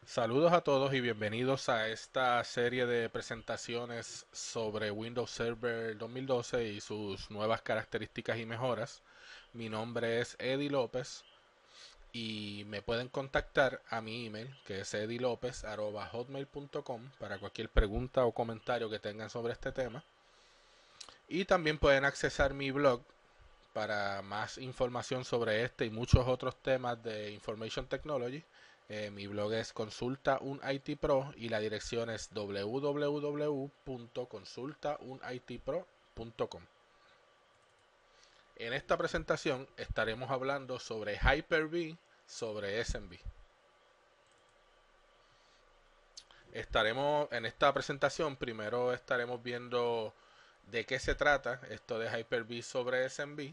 Saludos a todos y bienvenidos a esta serie de presentaciones sobre Windows Server 2012 y sus nuevas características y mejoras. Mi nombre es Eddie López y me pueden contactar a mi email que es edilopez@hotmail.com para cualquier pregunta o comentario que tengan sobre este tema. Y también pueden accesar mi blog para más información sobre este y muchos otros temas de Information Technology. Mi blog es Consulta un IT Pro y la dirección es www.consultaunitpro.com. En esta presentación estaremos hablando sobre Hyper-V, sobre SMB. En esta presentación primero estaremos viendo de qué se trata esto de Hyper-V sobre SMB,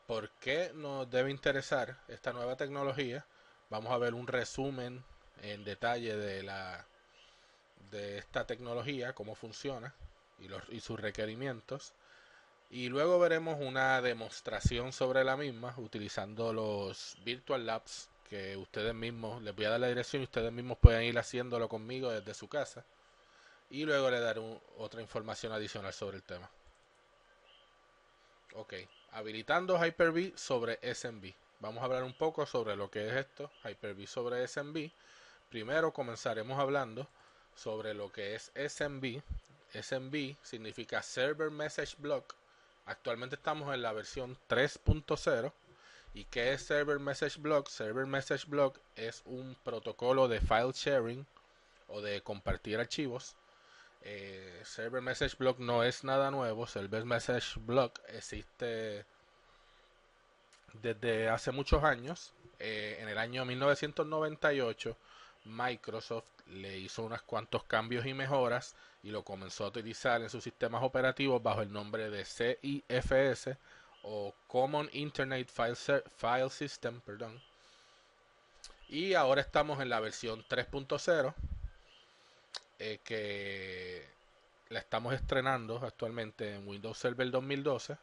por qué nos debe interesar esta nueva tecnología. Vamos a ver un resumen en detalle de esta tecnología, cómo funciona y sus requerimientos. Y luego veremos una demostración sobre la misma utilizando los Virtual Labs que ustedes mismos, les voy a dar la dirección y ustedes mismos pueden ir haciéndolo conmigo desde su casa. Y luego le daré otra información adicional sobre el tema. Ok, habilitando Hyper-V sobre SMB. Vamos a hablar un poco sobre lo que es esto, Hyper-V sobre SMB. Primero comenzaremos hablando sobre lo que es SMB. SMB significa Server Message Block. Actualmente estamos en la versión 3.0. ¿Y qué es Server Message Block? Server Message Block es un protocolo de file sharing o de compartir archivos. Server Message Block no es nada nuevo. Server Message Block existe desde hace muchos años. En el año 1998 Microsoft le hizo unos cuantos cambios y mejoras y lo comenzó a utilizar en sus sistemas operativos bajo el nombre de CIFS o Common Internet File System, perdón. Y ahora estamos en la versión 3.0, que la estamos estrenando actualmente en Windows Server 2012.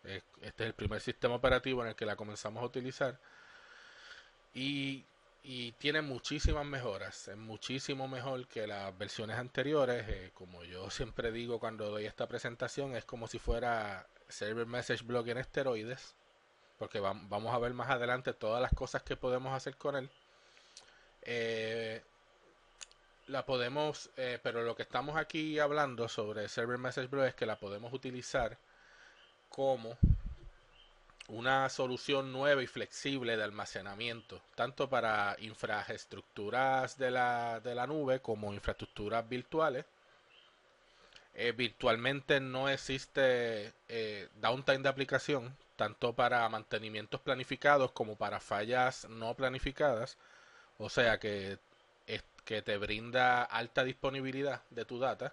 Este es el primer sistema operativo en el que la comenzamos a utilizar. Y, y tiene muchísimas mejoras. Es muchísimo mejor que las versiones anteriores. Como yo siempre digo cuando doy esta presentación, es como si fuera Server Message Block en esteroides. Porque vamos a ver más adelante todas las cosas que podemos hacer con él. Eh, pero lo que estamos aquí hablando sobre Server Message Block es que la podemos utilizar como una solución nueva y flexible de almacenamiento, tanto para infraestructuras de la nube como infraestructuras virtuales. Virtualmente no existe downtime de aplicación, tanto para mantenimientos planificados como para fallas no planificadas, o sea que te brinda alta disponibilidad de tu data.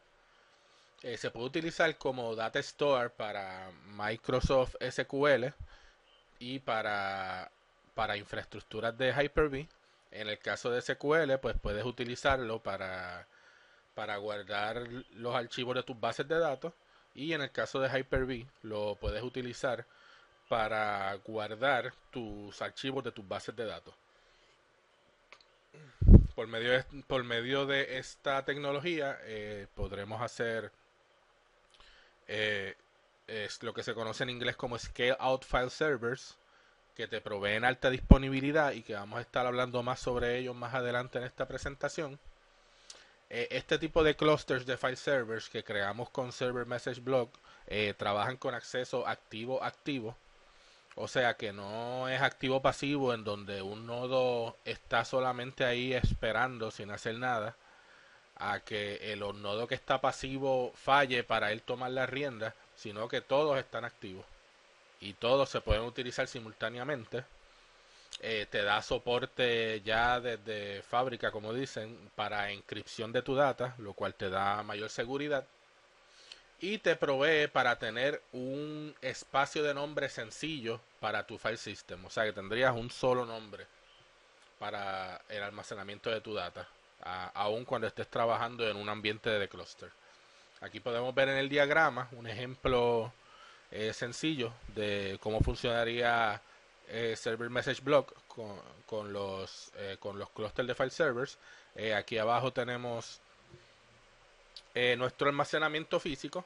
Se puede utilizar como data store para Microsoft SQL y para infraestructuras de Hyper-V. En el caso de SQL, pues puedes utilizarlo para guardar los archivos de tus bases de datos. Y en el caso de Hyper-V, lo puedes utilizar para guardar tus archivos de tus bases de datos. Por medio de esta tecnología podremos hacer eh, es lo que se conoce en inglés como Scale Out File Servers, que te proveen alta disponibilidad y que vamos a estar hablando más sobre ellos más adelante en esta presentación. Este tipo de clusters de file servers que creamos con Server Message Block trabajan con acceso activo-activo, o sea que no es activo pasivo en donde un nodo está solamente ahí esperando sin hacer nada a que el nodo que está pasivo falle para él tomar la rienda, sino que todos están activos y todos se pueden utilizar simultáneamente. Te da soporte ya desde fábrica, como dicen, para encripción de tu data, lo cual te da mayor seguridad. Y te provee para tener un espacio de nombre sencillo para tu file system. O sea que tendrías un solo nombre para el almacenamiento de tu data, aun cuando estés trabajando en un ambiente de cluster. Aquí podemos ver en el diagrama un ejemplo sencillo de cómo funcionaría Server Message Block con los clústeres de file servers. Aquí abajo tenemos nuestro almacenamiento físico,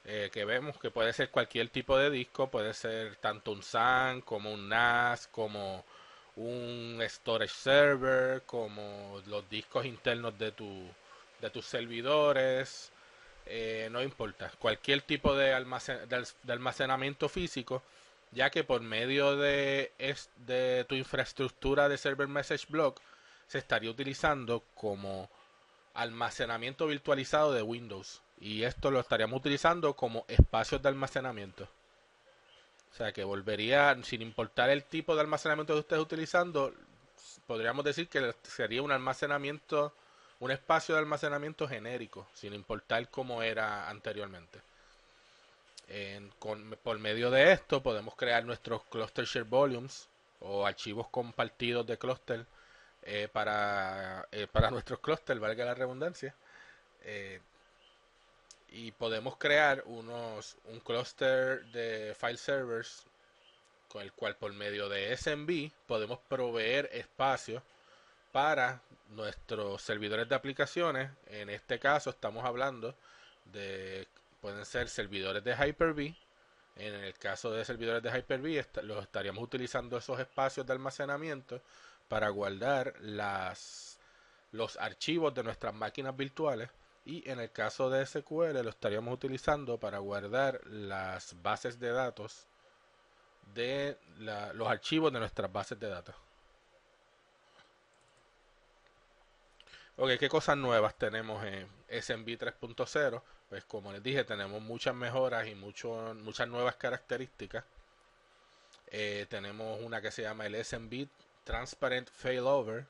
que vemos que puede ser cualquier tipo de disco, puede ser tanto un SAN como un NAS, como un storage server, como los discos internos de tus servidores, no importa, cualquier tipo de almacenamiento físico, ya que por medio de tu infraestructura de Server Message Block se estaría utilizando como almacenamiento virtualizado de Windows. Y esto lo estaríamos utilizando como espacios de almacenamiento. O sea que volvería, sin importar el tipo de almacenamiento que estés utilizando, podríamos decir que sería un almacenamiento, un espacio de almacenamiento genérico, sin importar cómo era anteriormente. Por medio de esto podemos crear nuestros cluster share volumes o archivos compartidos de clúster para nuestros clústeres, valga la redundancia. Eh, y podemos crear un clúster de file servers con el cual por medio de SMB podemos proveer espacio para nuestros servidores de aplicaciones. En este caso estamos hablando de, pueden ser servidores de Hyper-V. En el caso de servidores de Hyper-V los estaríamos utilizando esos espacios de almacenamiento para guardar los archivos de nuestras máquinas virtuales, y en el caso de SQL lo estaríamos utilizando para guardar las bases de datos los archivos de nuestras bases de datos. Ok, ¿qué cosas nuevas tenemos en SMB 3.0? Pues como les dije, tenemos muchas mejoras y muchas nuevas características. Tenemos una que se llama el SMB Transparent Failover,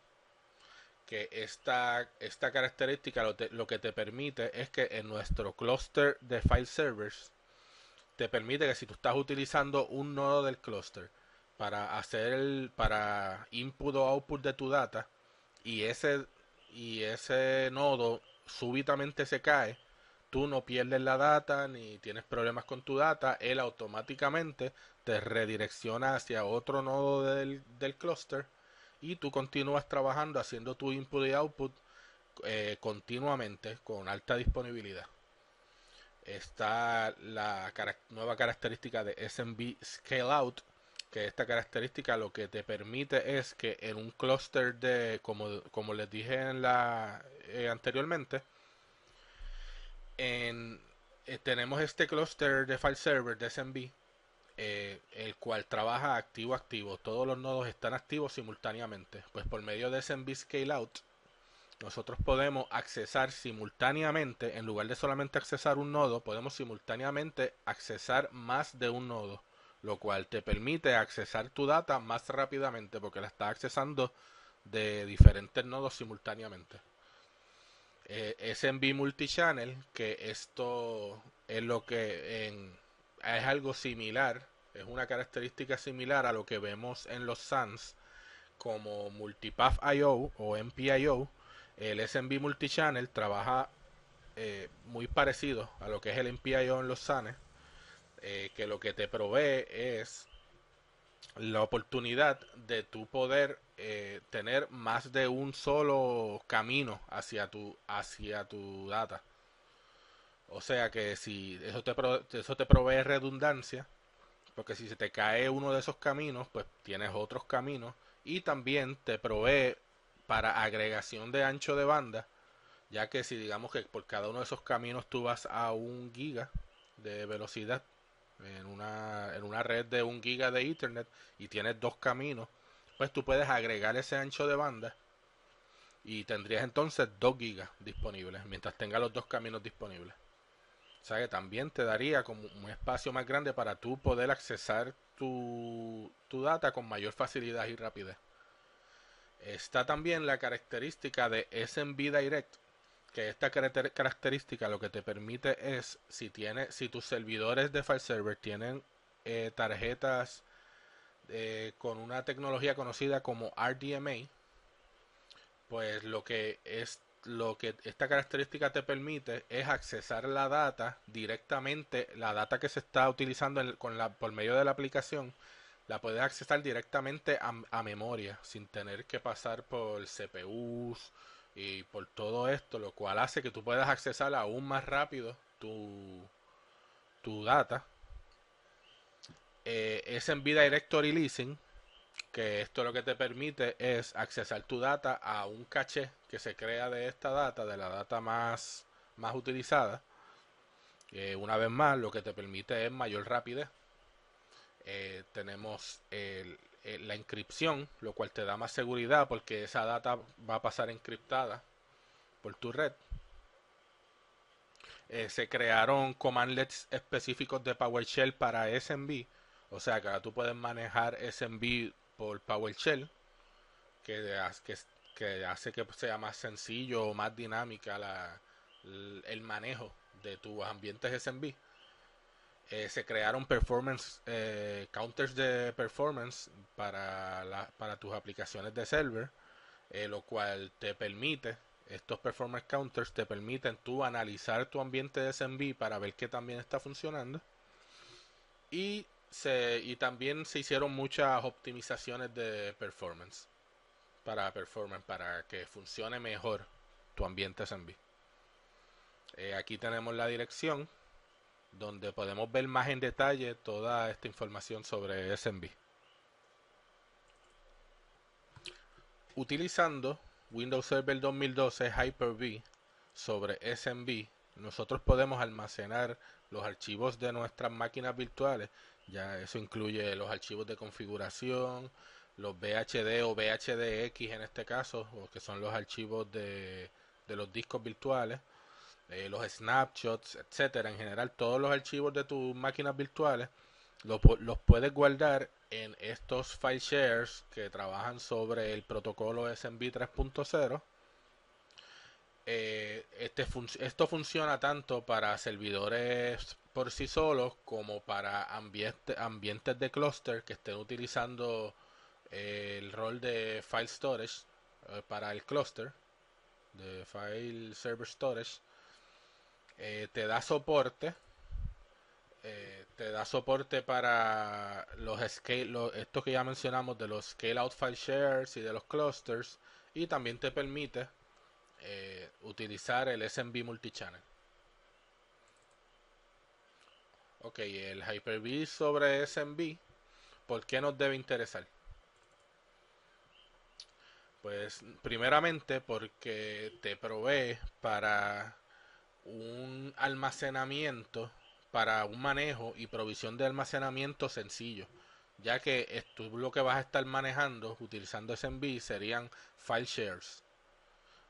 que esta característica lo que te permite es que en nuestro clúster de file servers te permite que si tú estás utilizando un nodo del clúster para input o output de tu data, y ese nodo súbitamente se cae, tú no pierdes la data ni tienes problemas con tu data, él automáticamente te redirecciona hacia otro nodo del clúster y tú continúas trabajando haciendo tu input y output continuamente con alta disponibilidad. Está la nueva característica de SMB Scale Out, que esta característica lo que te permite es que en un clúster como les dije anteriormente, tenemos este clúster de file server de SMB, el cual trabaja activo a activo. Todos los nodos están activos simultáneamente. Pues por medio de SMB Scale Out, nosotros podemos accesar simultáneamente, en lugar de solamente accesar un nodo, podemos simultáneamente accesar más de un nodo, lo cual te permite accesar tu data más rápidamente porque la estás accesando de diferentes nodos simultáneamente. SMB Multichannel, que esto es es algo similar, es una característica similar a lo que vemos en los SANs como Multipath IO o MPIO. El SMB Multichannel trabaja muy parecido a lo que es el MPIO en los SANes, que lo que te provee es la oportunidad de tu poder tener más de un solo camino hacia tu data. O sea que si eso te provee redundancia, porque si se te cae uno de esos caminos, pues tienes otros caminos, y también te provee para agregación de ancho de banda, ya que si digamos que por cada uno de esos caminos tú vas a 1 giga de velocidad en una red de 1 giga de Ethernet y tienes dos caminos, pues tú puedes agregar ese ancho de banda y tendrías entonces 2 gigas disponibles mientras tengas los dos caminos disponibles. O sea que también te daría como un espacio más grande para tú poder accesar tu data con mayor facilidad y rapidez. Está también la característica de SMB Direct, que esta característica lo que te permite es, si tus servidores de file server tienen tarjetas con una tecnología conocida como RDMA, pues lo que esta característica te permite es accesar la data directamente, la data que se está utilizando por medio de la aplicación, la puedes accesar directamente a memoria, sin tener que pasar por CPUs y por todo esto, lo cual hace que tú puedas accesar aún más rápido tu data. SMB Directory Leasing, que esto lo que te permite es accesar tu data a un caché que se crea de esta data, de la data más utilizada. Una vez más, lo que te permite es mayor rapidez. Tenemos la encripción, lo cual te da más seguridad porque esa data va a pasar encriptada por tu red. Se crearon commandlets específicos de PowerShell para SMB, o sea que ahora tú puedes manejar SMB por PowerShell, que, que hace que sea más sencillo o más dinámica el manejo de tus ambientes SMB. Se crearon performance counters de performance para tus aplicaciones de server, lo cual te permite, estos performance counters te permiten tú analizar tu ambiente de SMB para ver que también está funcionando. Y también se hicieron muchas optimizaciones de performance para que funcione mejor tu ambiente SMB. Aquí tenemos la dirección donde podemos ver más en detalle toda esta información sobre SMB. Utilizando Windows Server 2012 Hyper-V sobre SMB, nosotros podemos almacenar los archivos de nuestras máquinas virtuales. Ya eso incluye los archivos de configuración, los VHD o VHDX en este caso, que son los archivos de los discos virtuales, los snapshots, etcétera. En general, todos los archivos de tus máquinas virtuales los puedes guardar en estos file shares que trabajan sobre el protocolo SMB 3.0. Esto funciona tanto para servidores por sí solos como para ambientes de cluster que estén utilizando el rol de file storage para el cluster de file server storage. Te da soporte para estos que ya mencionamos de los scale out file shares y de los clusters, y también te permite utilizar el SMB multichannel. Ok, el Hyper-V sobre SMB, ¿por qué nos debe interesar? Pues primeramente porque te provee para un almacenamiento, para un manejo y provisión de almacenamiento sencillo, ya que tú lo que vas a estar manejando utilizando SMB serían file shares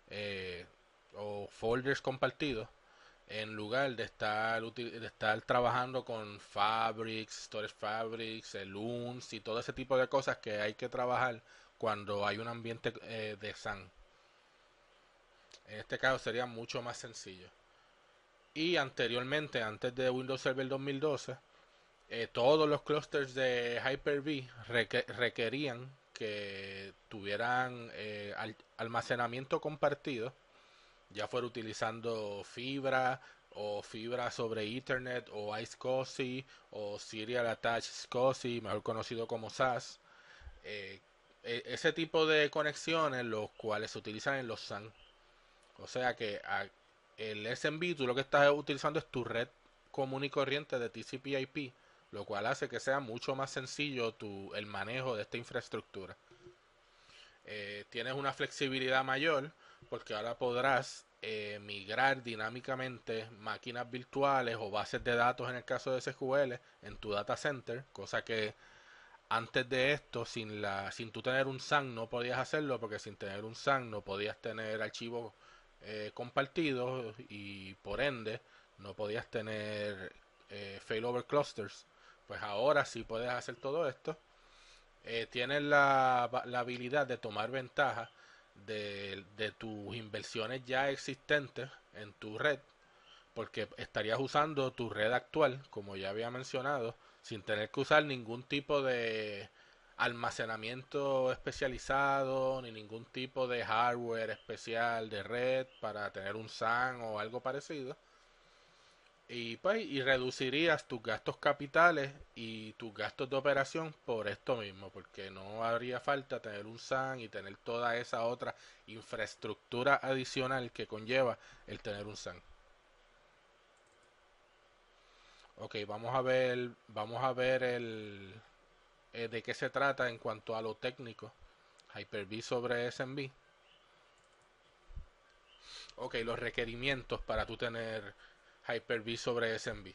eh, o folders compartidos, en lugar de estar trabajando con Fabrics, Storage Fabrics, LUNs y todo ese tipo de cosas que hay que trabajar cuando hay un ambiente de SAN. En este caso sería mucho más sencillo. Y anteriormente, antes de Windows Server 2012, todos los clusters de Hyper-V requerían que tuvieran almacenamiento compartido, ya fuera utilizando fibra o fibra sobre Ethernet o iSCSI o Serial Attached SCSI, mejor conocido como SAS. Eh, Ese tipo de conexiones, los cuales se utilizan en los SAN. O sea que el SMB tú lo que estás utilizando es tu red común y corriente de TCP/IP, lo cual hace que sea mucho más sencillo el manejo de esta infraestructura. Tienes una flexibilidad mayor porque ahora podrás migrar dinámicamente máquinas virtuales o bases de datos en el caso de SQL en tu data center, cosa que antes de esto, sin tú tener un SAN no podías hacerlo, porque sin tener un SAN no podías tener archivos compartidos y por ende no podías tener failover clusters. Pues ahora sí puedes hacer todo esto. Tienes la habilidad de tomar ventaja de tus inversiones ya existentes en tu red, porque estarías usando tu red actual, como ya había mencionado, sin tener que usar ningún tipo de almacenamiento especializado, ni ningún tipo de hardware especial de red para tener un SAN o algo parecido. Y pues, y reducirías tus gastos capitales y tus gastos de operación por esto mismo, porque no habría falta tener un SAN y tener toda esa otra infraestructura adicional que conlleva el tener un SAN. Ok, vamos a ver de qué se trata en cuanto a lo técnico. Hyper-V sobre SMB. Ok, los requerimientos para tú tener Hyper-V sobre SMB.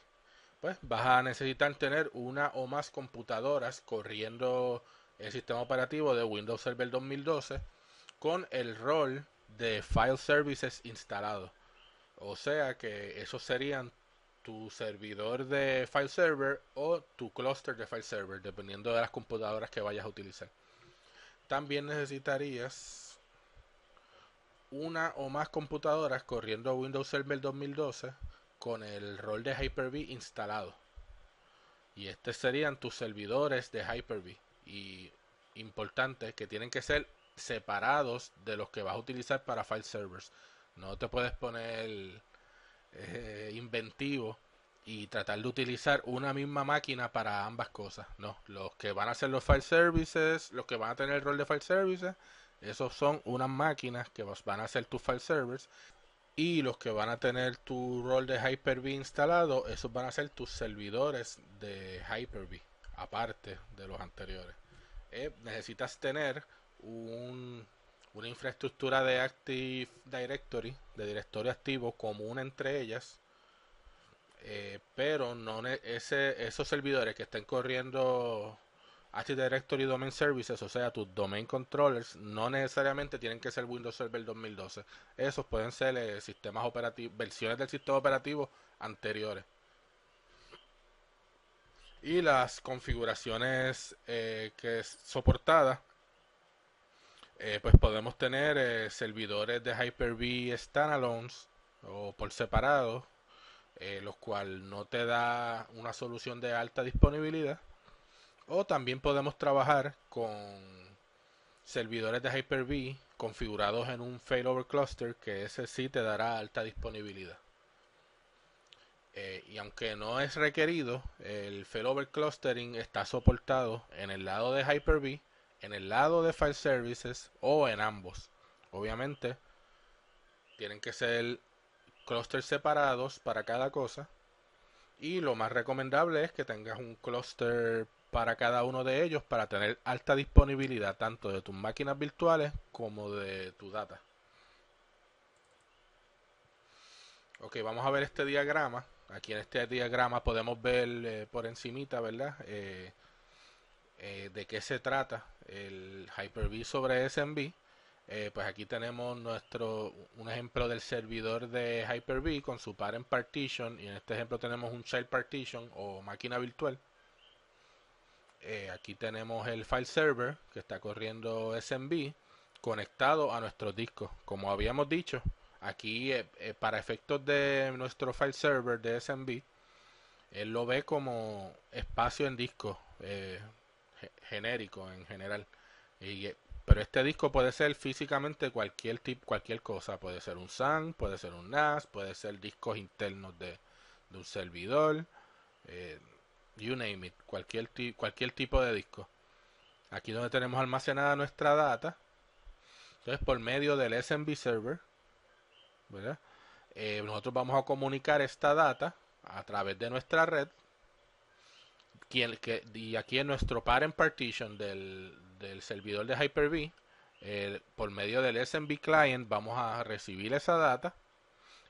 Pues vas a necesitar tener una o más computadoras corriendo el sistema operativo de Windows Server 2012 con el rol de File Services instalado. O sea que esos serían tu servidor de file server o tu cluster de file server, dependiendo de las computadoras que vayas a utilizar. También necesitarías una o más computadoras corriendo Windows Server 2012 con el rol de Hyper-V instalado. Y estos serían tus servidores de Hyper-V. Y importante que tienen que ser separados de los que vas a utilizar para file servers. No te puedes poner inventivo y tratar de utilizar una misma máquina para ambas cosas. No, los que van a ser los file services, los que van a tener el rol de file services, esos son unas máquinas que van a ser tus file servers. Y los que van a tener tu rol de Hyper-V instalado, esos van a ser tus servidores de Hyper-V, aparte de los anteriores. Necesitas tener un, una infraestructura de Active Directory, de directorio activo común entre ellas, pero no esos servidores que estén corriendo Active Directory Domain Services, o sea, tus domain controllers, no necesariamente tienen que ser Windows Server 2012. Esos pueden ser sistemas operativos, versiones del sistema operativo anteriores. Y las configuraciones que es soportadas, pues podemos tener servidores de Hyper-V standalones o por separado, los cuales no te da una solución de alta disponibilidad. O también podemos trabajar con servidores de Hyper-V configurados en un failover cluster, que ese sí te dará alta disponibilidad. Y aunque no es requerido, el failover clustering está soportado en el lado de Hyper-V, en el lado de File Services o en ambos. Obviamente, tienen que ser clusters separados para cada cosa. Y lo más recomendable es que tengas un clúster para cada uno de ellos para tener alta disponibilidad tanto de tus máquinas virtuales como de tu data. Ok, vamos a ver este diagrama. Aquí en este diagrama podemos ver por encimita, ¿verdad? De qué se trata el Hyper-V sobre SMB. Pues aquí tenemos un ejemplo del servidor de Hyper-V con su parent partition, y en este ejemplo tenemos un child partition o máquina virtual. Aquí tenemos el file server que está corriendo SMB conectado a nuestros discos. Como habíamos dicho, aquí para efectos de nuestro file server de SMB, él lo ve como espacio en disco genérico en general. Y, pero este disco puede ser físicamente cualquier tipo, cualquier cosa. Puede ser un SAN, puede ser un NAS, puede ser discos internos de un servidor. Eh, you name it, cualquier tipo de disco. Aquí donde tenemos almacenada nuestra data, entonces por medio del SMB server, ¿verdad? Nosotros vamos a comunicar esta data a través de nuestra red, y aquí en nuestro parent partition del servidor de Hyper-V, por medio del SMB client vamos a recibir esa data,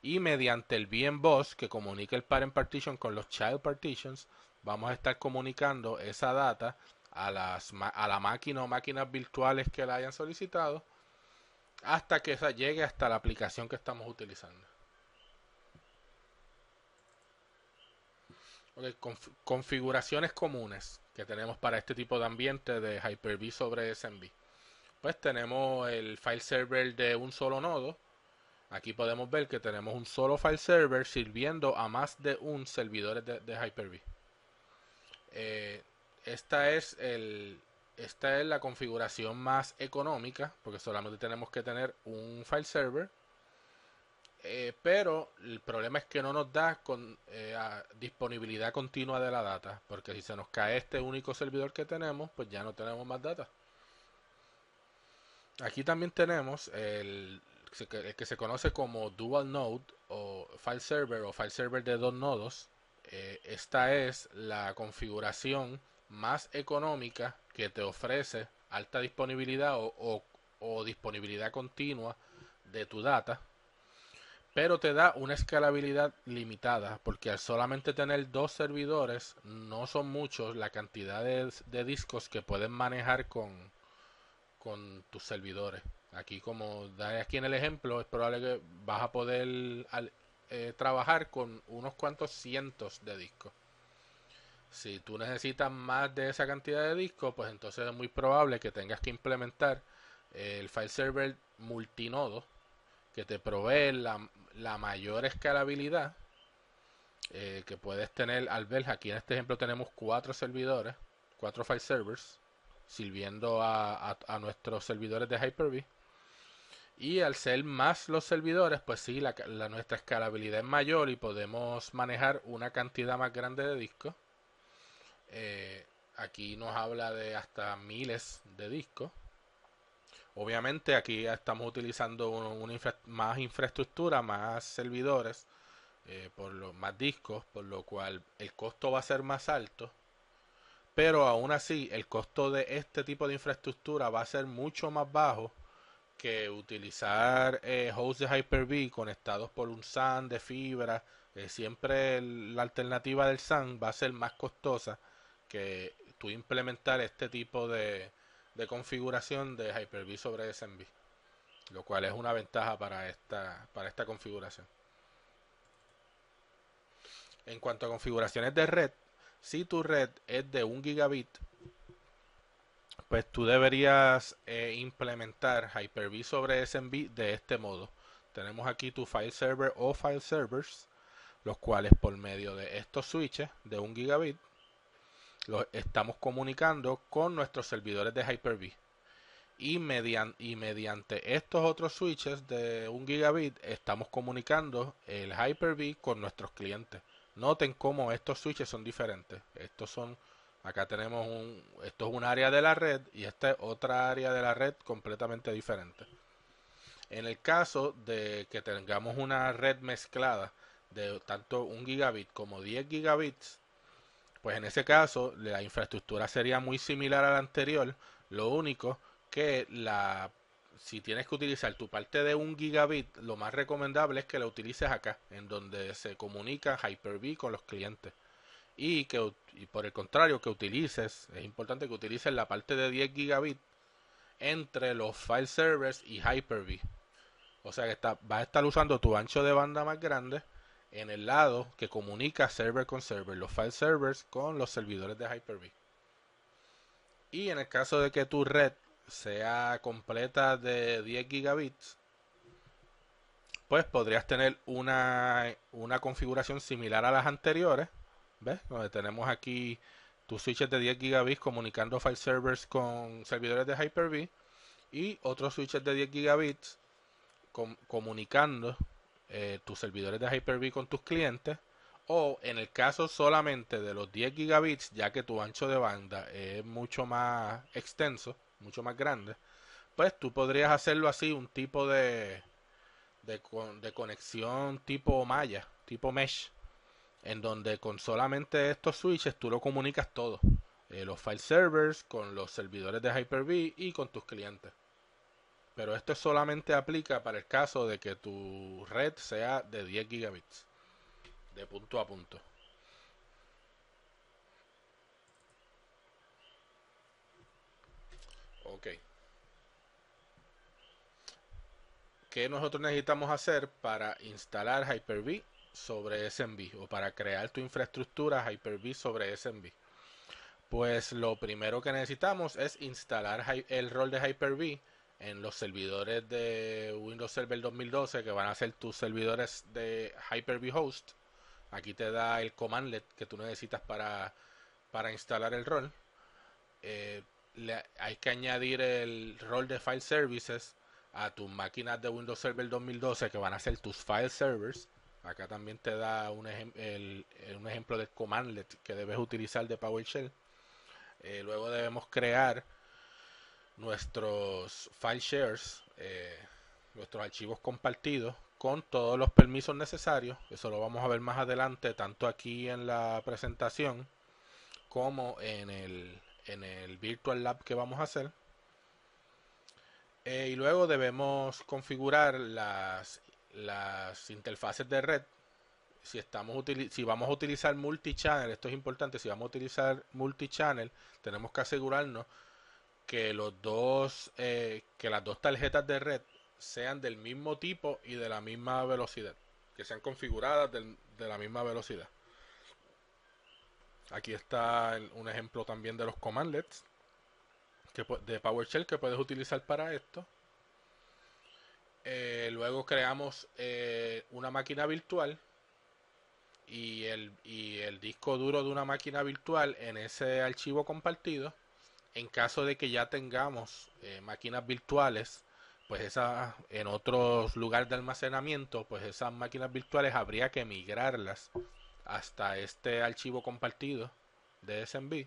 y mediante el VMBus que comunica el parent partition con los child partitions, vamos a estar comunicando esa data a la máquina o máquinas virtuales que la hayan solicitado hasta que esa llegue hasta la aplicación que estamos utilizando. Okay, configuraciones comunes que tenemos para este tipo de ambiente de Hyper-V sobre SMB. Pues tenemos el file server de un solo nodo. Aquí podemos ver que tenemos un solo file server sirviendo a más de un servidor de Hyper-V. Eh, esta es esta es la configuración más económica, porque solamente tenemos que tener un file server. pero el problema es que no nos da disponibilidad continua de la data, porque si se nos cae este único servidor que tenemos, pues ya no tenemos más data. Aquí también tenemos el que se conoce como Dual Node o File Server de dos nodos. Esta es la configuración más económica que te ofrece alta disponibilidad o disponibilidad continua de tu data, pero te da una escalabilidad limitada, porque al solamente tener dos servidores, no son muchos la cantidad de discos que pueden manejar con tus servidores. Aquí, como da aquí en el ejemplo, es probable que vas a poder trabajar con unos cuantos cientos de discos. Si tú necesitas más de esa cantidad de discos, pues entonces es muy probable que tengas que implementar el file server multinodo, que te provee la mayor escalabilidad que puedes tener al ver. Aquí en este ejemplo tenemos cuatro servidores, cuatro file servers, sirviendo a nuestros servidores de Hyper-V. Y al ser más los servidores, pues sí, nuestra escalabilidad es mayor y podemos manejar una cantidad más grande de discos. Aquí nos habla de hasta miles de discos. Obviamente aquí estamos utilizando más infraestructura, más servidores, más discos, por lo cual el costo va a ser más alto. Pero aún así, el costo de este tipo de infraestructura va a ser mucho más bajo que utilizar hosts de Hyper-V conectados por un SAN de fibra. Siempre la alternativa del SAN va a ser más costosa que tú implementar este tipo de configuración de Hyper-V sobre SMB, lo cual es una ventaja para esta configuración. En cuanto a configuraciones de red, si tu red es de 1 gigabit, pues tú deberías implementar Hyper-V sobre SMB de este modo. Tenemos aquí tu file server o file servers, los cuales por medio de estos switches de 1 gigabit los estamos comunicando con nuestros servidores de Hyper-V. Y mediante estos otros switches de 1 gigabit estamos comunicando el Hyper-V con nuestros clientes. Noten cómo estos switches son diferentes. Acá tenemos esto es un área de la red y esta es otra área de la red completamente diferente. En el caso de que tengamos una red mezclada de tanto 1 gigabit como 10 gigabits, pues en ese caso la infraestructura sería muy similar a la anterior. Lo único que si tienes que utilizar tu parte de 1 gigabit, lo más recomendable es que la utilices acá, en donde se comunica Hyper-V con los clientes. Y por el contrario, es importante que utilices la parte de 10 gigabit entre los file servers y Hyper-V. O sea que vas a estar usando tu ancho de banda más grande en el lado que comunica server con server, los file servers con los servidores de Hyper-V. Y en el caso de que tu red sea completa de 10 gigabits, pues podrías tener una configuración similar a las anteriores, ¿ves? Donde tenemos aquí tus switches de 10 gigabits comunicando file servers con servidores de Hyper-V y otros switches de 10 gigabits comunicando tus servidores de Hyper-V con tus clientes, o en el caso solamente de los 10 gigabits, ya que tu ancho de banda es mucho más extenso, mucho más grande, pues tú podrías hacerlo así, un tipo de conexión tipo malla, tipo mesh, en donde con solamente estos switches tú lo comunicas todo, los file servers con los servidores de Hyper-V y con tus clientes. Pero esto solamente aplica para el caso de que tu red sea de 10 gigabits, de punto a punto. Ok. ¿Qué nosotros necesitamos hacer para instalar Hyper-V sobre SMB o para crear tu infraestructura Hyper-V sobre SMB? Pues lo primero que necesitamos es instalar el rol de Hyper-V en los servidores de Windows Server 2012, que van a ser tus servidores de Hyper-V Host. Aquí te da el commandlet que tú necesitas para instalar el rol. Hay que añadir el rol de File Services a tus máquinas de Windows Server 2012 que van a ser tus file servers. Acá también te da un ejemplo del commandlet que debes utilizar de PowerShell. Luego debemos crear nuestros file shares, nuestros archivos compartidos con todos los permisos necesarios. Eso lo vamos a ver más adelante, tanto aquí en la presentación como en el Virtual Lab que vamos a hacer. Y luego debemos configurar las interfaces de red. Si vamos a utilizar multichannel, esto es importante, si vamos a utilizar multichannel, tenemos que asegurarnos que que las dos tarjetas de red sean del mismo tipo y de la misma velocidad, que sean configuradas de la misma velocidad. Aquí está un ejemplo también de los commandlets de PowerShell que puedes utilizar para esto. Luego creamos una máquina virtual y el disco duro de una máquina virtual en ese archivo compartido. En caso de que ya tengamos máquinas virtuales, pues esas en otros lugares de almacenamiento, pues esas máquinas virtuales habría que migrarlas hasta este archivo compartido de SMB.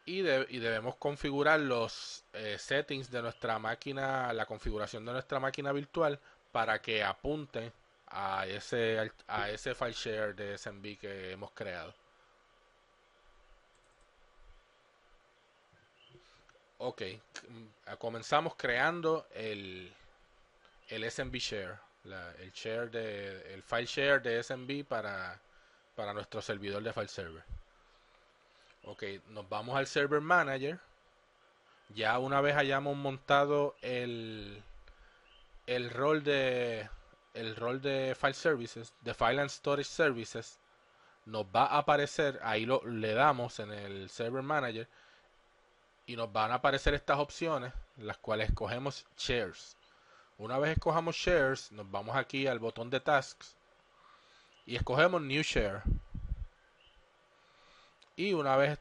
Y debemos configurar los settings de nuestra máquina, la configuración de nuestra máquina virtual para que apunte a ese file share de SMB que hemos creado. Ok, comenzamos creando el SMB share, el file share de SMB para nuestro servidor de file server. Ok, nos vamos al server manager. Ya una vez hayamos montado el rol de file services, de file and storage services, nos va a aparecer, ahí le damos en el server manager y nos van a aparecer estas opciones, las cuales escogemos shares. Una vez escojamos shares, nos vamos aquí al botón de tasks y escogemos new share. Y una vez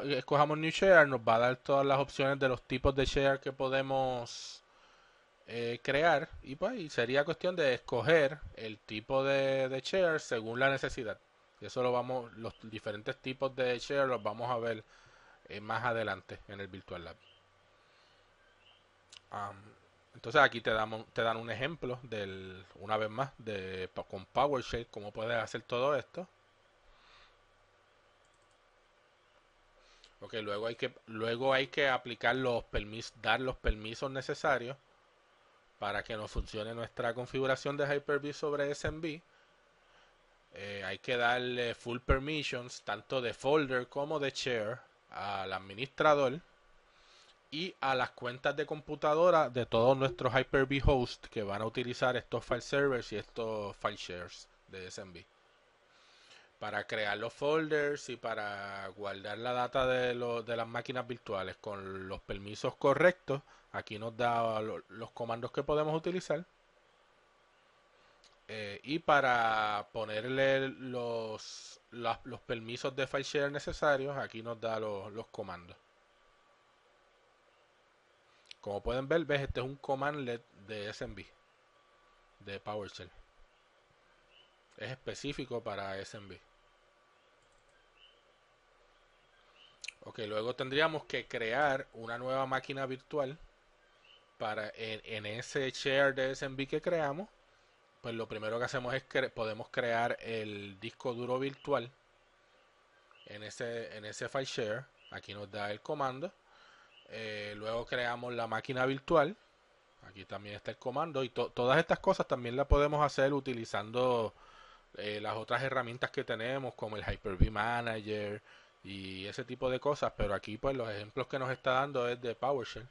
escojamos new share, nos va a dar todas las opciones de los tipos de share que podemos crear. Y pues sería cuestión de escoger el tipo de share según la necesidad. Y eso los diferentes tipos de share los vamos a ver más adelante en el Virtual Lab. Entonces aquí te dan un ejemplo una vez más con PowerShell cómo puedes hacer todo esto. Ok, luego hay que aplicar dar los permisos necesarios para que nos funcione nuestra configuración de Hyper-V sobre SMB. Hay que darle full permissions tanto de folder como de share al administrador y a las cuentas de computadora de todos nuestros Hyper-V hosts que van a utilizar estos file servers y estos file shares de SMB. Para crear los folders y para guardar la data de las máquinas virtuales con los permisos correctos, aquí nos da los comandos que podemos utilizar. Y para ponerle los permisos de file share necesarios, aquí nos da los comandos. Como pueden ver, este es un commandlet de SMB, de PowerShell. Es específico para SMB. Ok, luego tendríamos que crear una nueva máquina virtual para en ese share de SMB que creamos. Pues lo primero que hacemos es que podemos crear el disco duro virtual en ese file share. Aquí nos da el comando. Luego creamos la máquina virtual. Aquí también está el comando. Y todas estas cosas también las podemos hacer utilizando las otras herramientas que tenemos, como el Hyper-V Manager y ese tipo de cosas. Pero aquí pues los ejemplos que nos está dando es de PowerShell.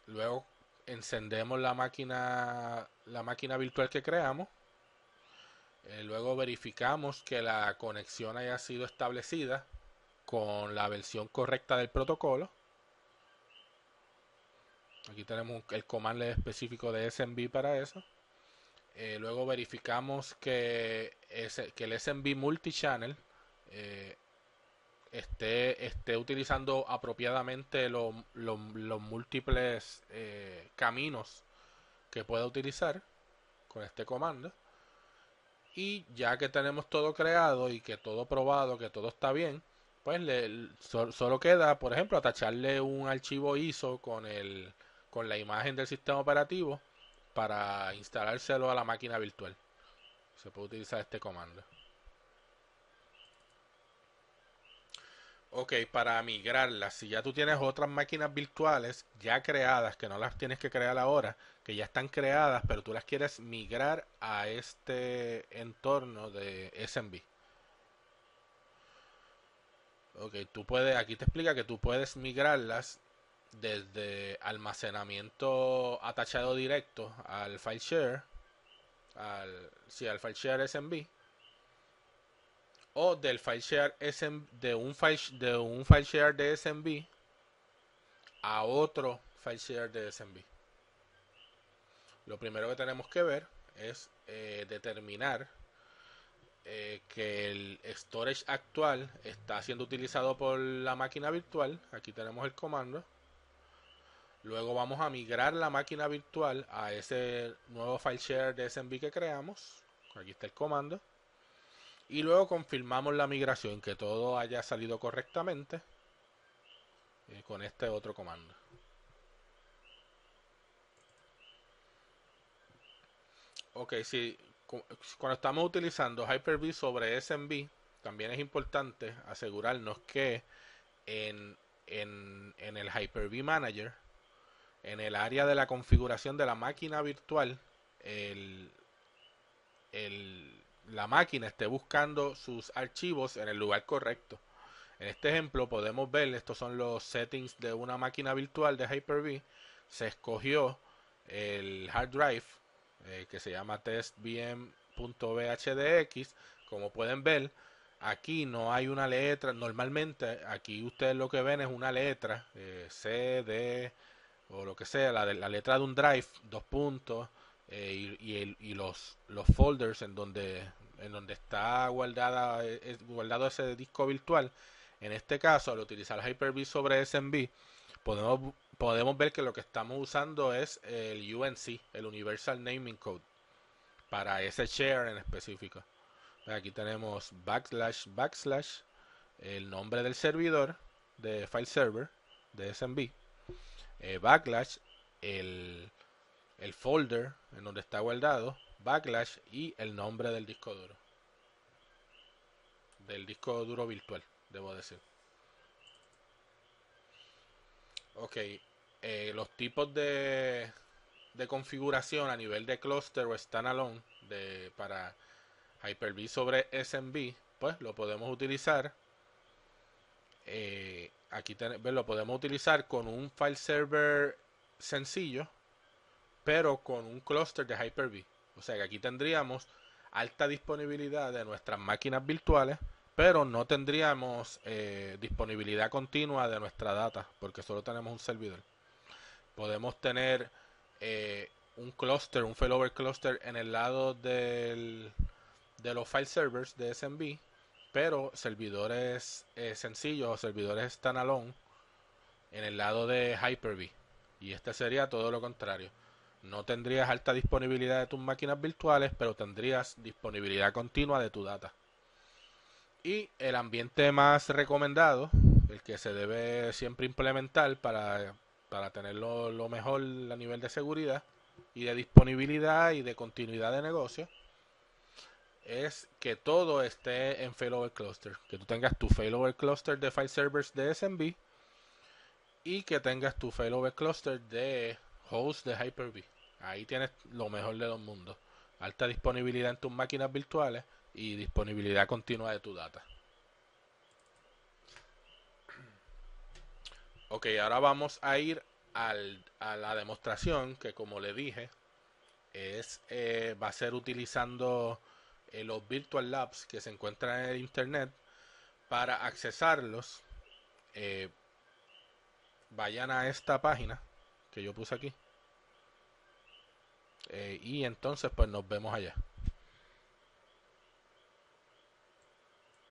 Luego encendemos la máquina virtual que creamos. Luego verificamos que la conexión haya sido establecida con la versión correcta del protocolo. Aquí tenemos el command específico de SMB para eso. Luego verificamos que el SMB multichannel esté utilizando apropiadamente los múltiples caminos que pueda utilizar con este comando. Y ya que tenemos todo creado y que todo probado, que todo está bien, pues solo queda, por ejemplo, atacharle un archivo ISO con la imagen del sistema operativo para instalárselo a la máquina virtual. Se puede utilizar este comando. Ok, para migrarlas, si ya tú tienes otras máquinas virtuales ya creadas, que no las tienes que crear ahora, que ya están creadas, pero tú las quieres migrar a este entorno de SMB. Ok, aquí te explica que tú puedes migrarlas desde almacenamiento atachado directo al file share, al file share SMB, o del file share SMB, de un file share de SMB a otro file share de SMB. Lo primero que tenemos que ver es determinar que el storage actual está siendo utilizado por la máquina virtual. Aquí tenemos el comando. Luego vamos a migrar la máquina virtual a ese nuevo file share de SMB que creamos. Aquí está el comando. Y luego confirmamos la migración, que todo haya salido correctamente con este otro comando. Ok, sí, cuando estamos utilizando Hyper-V sobre SMB, también es importante asegurarnos que en, en el Hyper-V Manager, en el área de la configuración de la máquina virtual, el, la máquina esté buscando sus archivos en el lugar correcto. En este ejemplo podemos ver, estos son los settings de una máquina virtual de Hyper-V. Se escogió el hard drive que se llama testbm.bhdx. Como pueden ver, aquí no hay una letra. Normalmente aquí ustedes lo que ven es una letra C, D o lo que sea, la letra de un drive, dos puntos, y los folders en donde está guardado ese disco virtual. En este caso, al utilizar Hyper-V sobre SMB, podemos ver que lo que estamos usando es el UNC, el Universal Naming Code, para ese share en específico. Aquí tenemos // el nombre del servidor de file server de SMB, / el, el folder en donde está guardado, / y el nombre del disco duro virtual, debo decir. Ok, los tipos de configuración a nivel de cluster o standalone para Hyper-V sobre SMB, pues lo podemos utilizar. Lo podemos utilizar con un file server sencillo, pero con un clúster de Hyper-V. O sea que aquí tendríamos alta disponibilidad de nuestras máquinas virtuales, pero no tendríamos disponibilidad continua de nuestra data, porque solo tenemos un servidor. Podemos tener un cluster, un failover cluster en el lado de los file servers de SMB, pero servidores sencillos o servidores standalone en el lado de Hyper-V. Y este sería todo lo contrario. No tendrías alta disponibilidad de tus máquinas virtuales, pero tendrías disponibilidad continua de tu data. Y el ambiente más recomendado, el que se debe siempre implementar para tenerlo lo mejor a nivel de seguridad y de disponibilidad y de continuidad de negocio, es que todo esté en failover cluster. Que tú tengas tu failover cluster de file servers de SMB y que tengas tu failover cluster de host de Hyper-V. Ahí tienes lo mejor de dos mundos. Alta disponibilidad en tus máquinas virtuales y disponibilidad continua de tu data. Ok, ahora vamos a ir a la demostración que, como le dije, va a ser utilizando los Virtual Labs que se encuentran en el internet. Para accesarlos, vayan a esta página que yo puse aquí y entonces pues nos vemos allá.